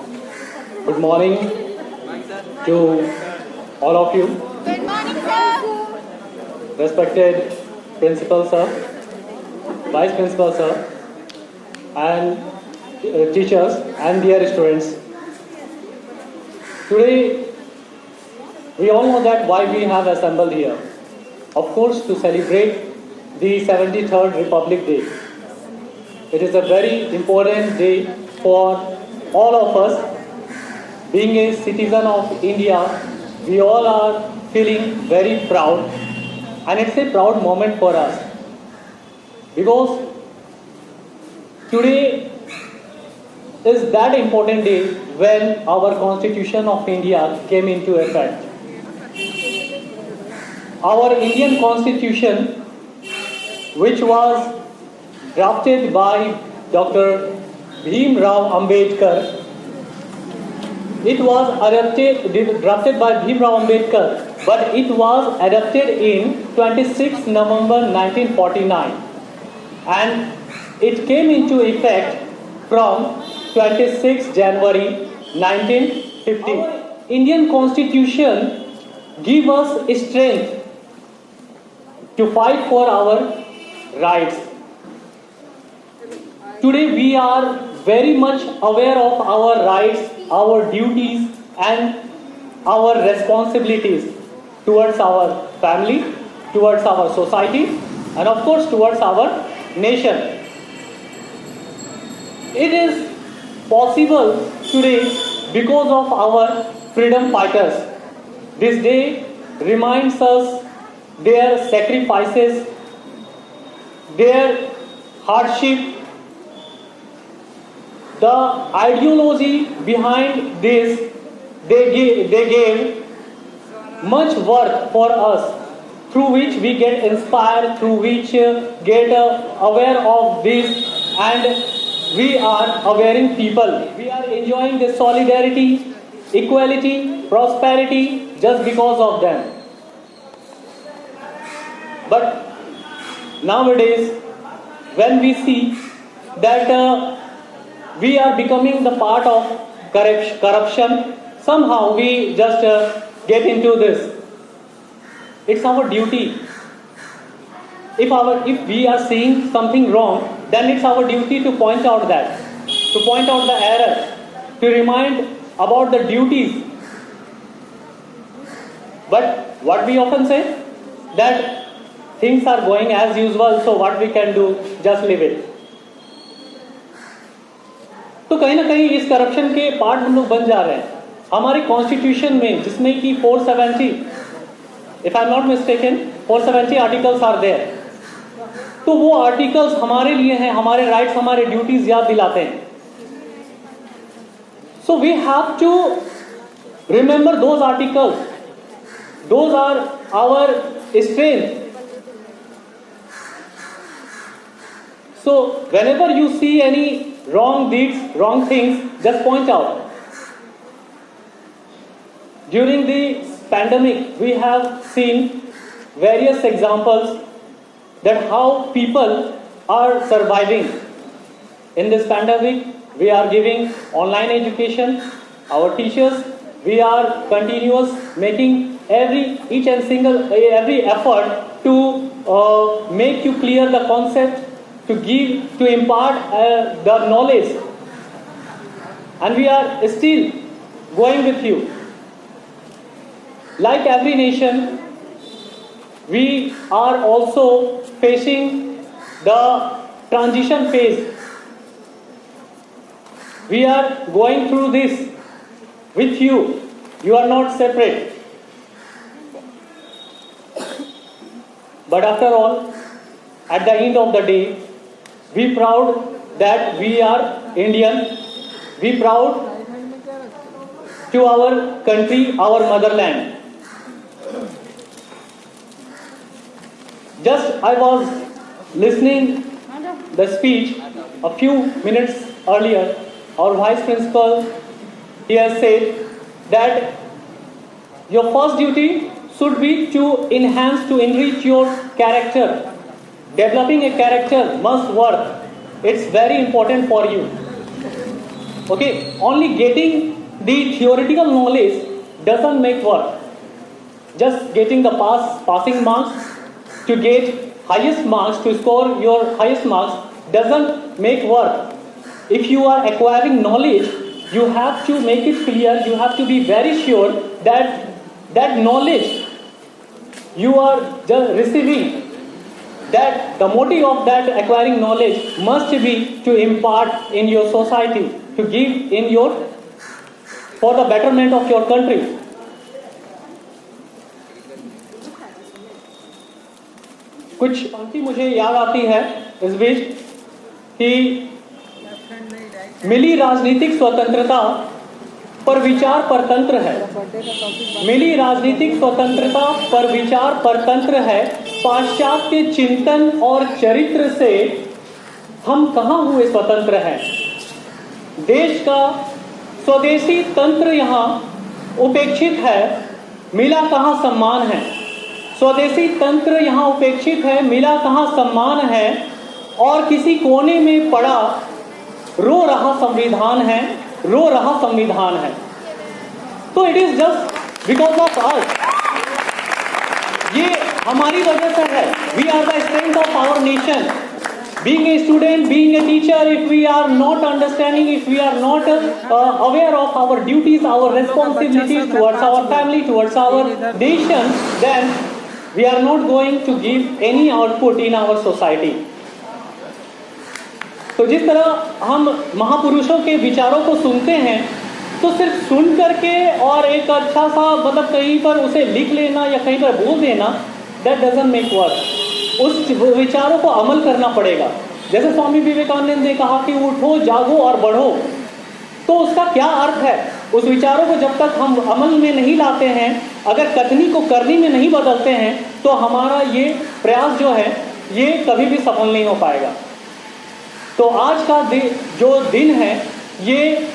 Good morning to all of you, Good morning, sir. respected Principal Sir, Vice Principal Sir, and teachers and dear students. Today, we all know that why we have assembled here. Of course, to celebrate the 73rd Republic Day. It is a very important day for all of us. Being a citizen of India, we all are feeling very proud, and it's a proud moment for us because today is that important day when our Constitution of India came into effect. Our Indian Constitution, which was drafted by Dr. Bhim Rao Ambedkar, it was drafted by Bhim Rao Ambedkar, but it was adopted in 26 November 1949, and it came into effect from 26 January 1950. Our Indian Constitution gives us strength to fight for our rights. Today we are very much aware of our rights, our duties, and our responsibilities towards our family, towards our society, and of course towards our nation. It is possible today because of our freedom fighters. This day reminds us their sacrifices, their hardship, the ideology behind this. They gave much work for us, through which we get inspired, through which get aware of this, and we are awareing people. We are enjoying the solidarity, equality, prosperity just because of them. But nowadays, when we see that we are becoming the part of corruption, somehow we just get into this. It's our duty. If we are seeing something wrong, then it's our duty to point out that, to point out the error, to remind about the duties. But what we often say, that things are going as usual, so what we can do, just leave it. तो कहीं ना कहीं इस corruption के part हम लोग बन जा रहे हैं. हमारे कॉन्स्टिट्यूशन में, जिसमें कि 470, if I am not mistaken, 470 articles are there. तो वो आर्टिकल्स हमारे लिए हैं, हमारे राइट्स, हमारे ड्यूटीज याद दिलाते हैं. So we have to remember those articles. Those are our strength. So whenever you see any wrong deeds, wrong things, just point out. During the pandemic, we have seen various examples that how people are surviving. In this pandemic, we are giving online education. Our teachers, we are continuous making every effort to make you clear the concept, to impart the knowledge, and we are still going with you. Like every nation, we are also facing the transition phase. We are going through this with you. You are not separate. But after all, at the end of the day, we proud that we are Indian. We proud to our country, our motherland. Just I was listening the speech a few minutes earlier. Our Vice Principal, he has said that your first duty should be to enhance, to enrich your character. Developing a character must work. It's very important for you. Okay, only getting the theoretical knowledge doesn't make work. Just getting the passing marks to get highest marks, to score your highest marks doesn't make work. If you are acquiring knowledge, you have to make it clear, you have to be very sure that that knowledge you are just receiving, that the motive of that acquiring knowledge must be to impart in your society, to give in your, for the betterment of your country. कुछ पंक्ति मुझे याद आती है इस बीच कि मिली राजनीतिक स्वतंत्रता पर विचार परतंत्र है, मिली राजनीतिक स्वतंत्रता पर विचार परतंत्र है, पाश्चात्य चिंतन और चरित्र से हम कहाँ हुए स्वतंत्र हैं। देश का स्वदेशी तंत्र यहाँ उपेक्षित है, मिला कहाँ सम्मान है। स्वदेशी तंत्र यहाँ उपेक्षित है, मिला कहाँ सम्मान है, और किसी कोने में पड़ा रो रहा संविधान है, रो रहा संविधान है। तो it is just because of us, ये हमारी वजह से है। We are the strength of our nation. Being a student, being a teacher, if we are not understanding, if we are not aware of our duties, our responsibilities towards our family, towards our nation, then we are not going to give any output in our society. तो जिस तरह हम महापुरुषों के विचारों को सुनते हैं, तो सिर्फ सुन करके और एक अच्छा सा मतलब कहीं पर उसे लिख लेना या कहीं पर बोल देना, that doesn't make work. उस विचारों को अमल करना पड़ेगा। जैसे स्वामी विवेकानंद ने कहा कि उठो, जागो और बढ़ो, तो उसका क्या अर्थ है? उस विचारों को जब तक हम अमल में नहीं लाते हैं, अगर कथनी को करनी में नहीं बदलते हैं, तो हमारा ये प्रयास जो है ये कभी भी सफल नहीं हो पाएगा। तो आज का जो दिन है, ये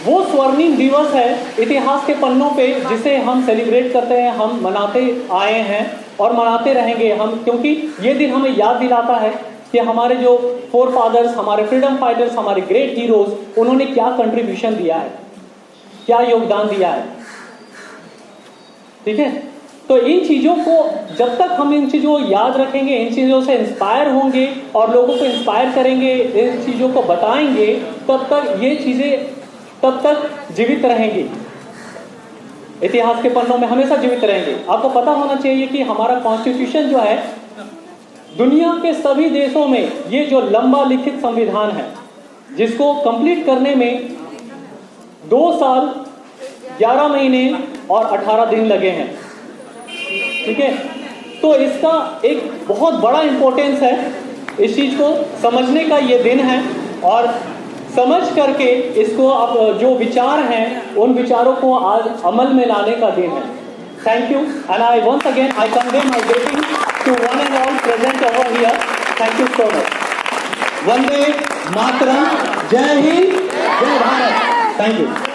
वो स्वर्णिम दिवस है इतिहास के पन्नों पे, जिसे हम सेलिब्रेट करते हैं, हम मनाते आए हैं और मनाते रहेंगे हम, क्योंकि ये दिन हमें याद दिलाता है कि हमारे जो फोर फादर्स, हमारे फ्रीडम फाइटर्स, हमारे ग्रेट हीरोज, उन्होंने क्या कंट्रीब्यूशन दिया है, क्या योगदान दिया है। ठीक है, तो इन चीज़ों को जब तक हम इन चीज़ों को याद रखेंगे, इन चीज़ों से इंस्पायर होंगे और लोगों को इंस्पायर करेंगे, इन चीज़ों को बताएंगे, तब तक ये चीज़ें तब तक जीवित रहेंगी, इतिहास के पन्नों में हमेशा जीवित रहेंगे। आपको पता होना चाहिए कि हमारा कॉन्स्टिट्यूशन जो है, दुनिया के सभी देशों में ये जो लंबा लिखित संविधान है, जिसको कंप्लीट करने में 2 साल 11 महीने और 18 दिन लगे हैं। ठीक है, तो इसका एक बहुत बड़ा इंपॉर्टेंस है, इस चीज को समझने का ये दिन है, और समझ करके इसको अब जो विचार हैं, उन विचारों को आज अमल में लाने का दिन है। Thank you, and I once again I convey my greeting to one and all present over here. Thank you so much. वंदे मातरम, जय हिंद, जय भारत। Thank you.